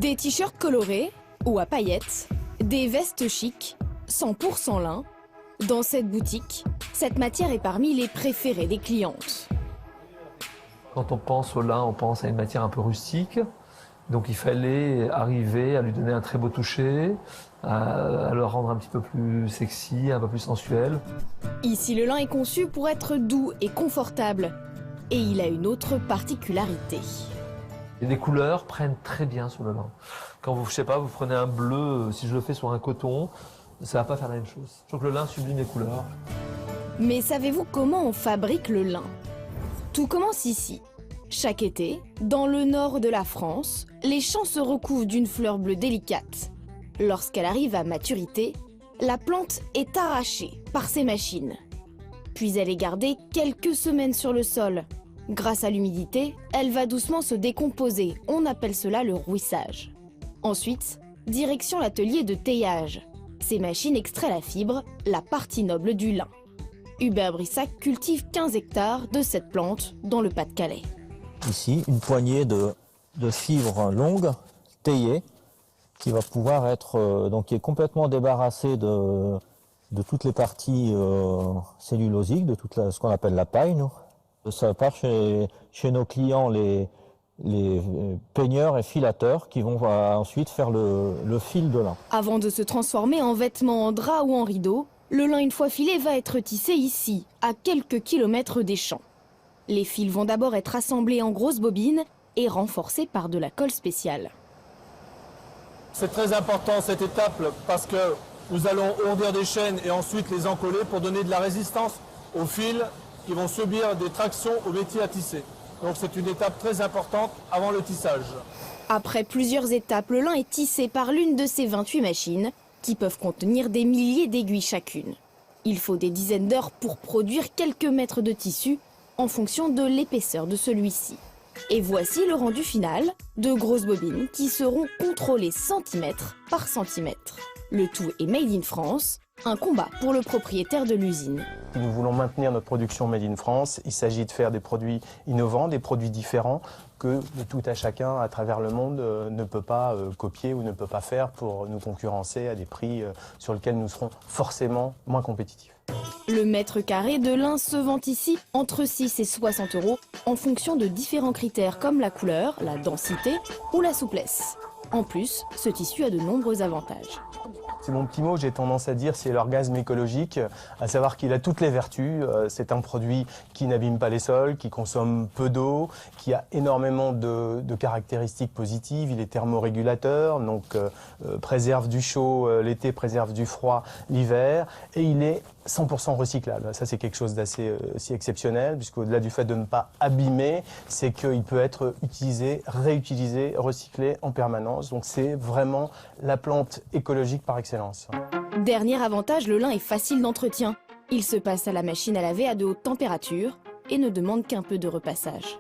Des t-shirts colorés ou à paillettes, des vestes chics, 100% lin. Dans cette boutique, cette matière est parmi les préférées des clientes. Quand on pense au lin, on pense à une matière un peu rustique. Donc il fallait arriver à lui donner un très beau toucher, à le rendre un petit peu plus sexy, un peu plus sensuel. Ici, le lin est conçu pour être doux et confortable. Et il a une autre particularité. Et les couleurs prennent très bien sur le lin. Quand vous, je sais pas, vous prenez un bleu, si je le fais sur un coton, ça va pas faire la même chose. Je trouve que le lin sublime les couleurs. Mais savez-vous comment on fabrique le lin? Tout commence ici. Chaque été, dans le nord de la France, les champs se recouvrent d'une fleur bleue délicate. Lorsqu'elle arrive à maturité, la plante est arrachée par ces machines. Puis elle est gardée quelques semaines sur le sol. Grâce à l'humidité, elle va doucement se décomposer. On appelle cela le rouissage. Ensuite, direction l'atelier de teillage. Ces machines extraient la fibre, la partie noble du lin. Hubert Brissac cultive 15 hectares de cette plante dans le Pas-de-Calais. Ici, une poignée de fibres longues, taillées, qui va pouvoir être, donc qui est complètement débarrassée de toutes les parties cellulosiques, de toute ce qu'on appelle la paille, nous. Ça part chez nos clients, les peigneurs et filateurs, qui vont ensuite faire le fil de lin. Avant de se transformer en vêtements, en drap ou en rideau, le lin, une fois filé, va être tissé ici, à quelques kilomètres des champs. Les fils vont d'abord être assemblés en grosses bobines et renforcés par de la colle spéciale. C'est très important cette étape parce que nous allons ourdir des chaînes et ensuite les encoller pour donner de la résistance aux fils qui vont subir des tractions au métier à tisser. Donc c'est une étape très importante avant le tissage. Après plusieurs étapes, le lin est tissé par l'une de ces 28 machines qui peuvent contenir des milliers d'aiguilles chacune. Il faut des dizaines d'heures pour produire quelques mètres de tissu en fonction de l'épaisseur de celui-ci. Et voici le rendu final, de grosses bobines qui seront contrôlées centimètre par centimètre. Le tout est made in France, un combat pour le propriétaire de l'usine. Nous voulons maintenir notre production made in France. Il s'agit de faire des produits innovants, des produits différents que de tout à chacun à travers le monde ne peut pas copier ou ne peut pas faire pour nous concurrencer à des prix sur lesquels nous serons forcément moins compétitifs. Le mètre carré de lin se vend ici entre 6 et 60 € en fonction de différents critères comme la couleur, la densité ou la souplesse. En plus, ce tissu a de nombreux avantages. C'est mon petit mot, j'ai tendance à dire, c'est l'orgasme écologique, à savoir qu'il a toutes les vertus. C'est un produit qui n'abîme pas les sols, qui consomme peu d'eau, qui a énormément de caractéristiques positives. Il est thermorégulateur, donc préserve du chaud l'été, préserve du froid l'hiver, et il est 100% recyclable. Ça, c'est quelque chose d'assez si exceptionnel, puisqu'au-delà du fait de ne pas abîmer, c'est qu'il peut être utilisé, réutilisé, recyclé en permanence. Donc c'est vraiment la plante écologique par excellence. Dernier avantage, le lin est facile d'entretien. Il se passe à la machine à laver à de hautes températures et ne demande qu'un peu de repassage.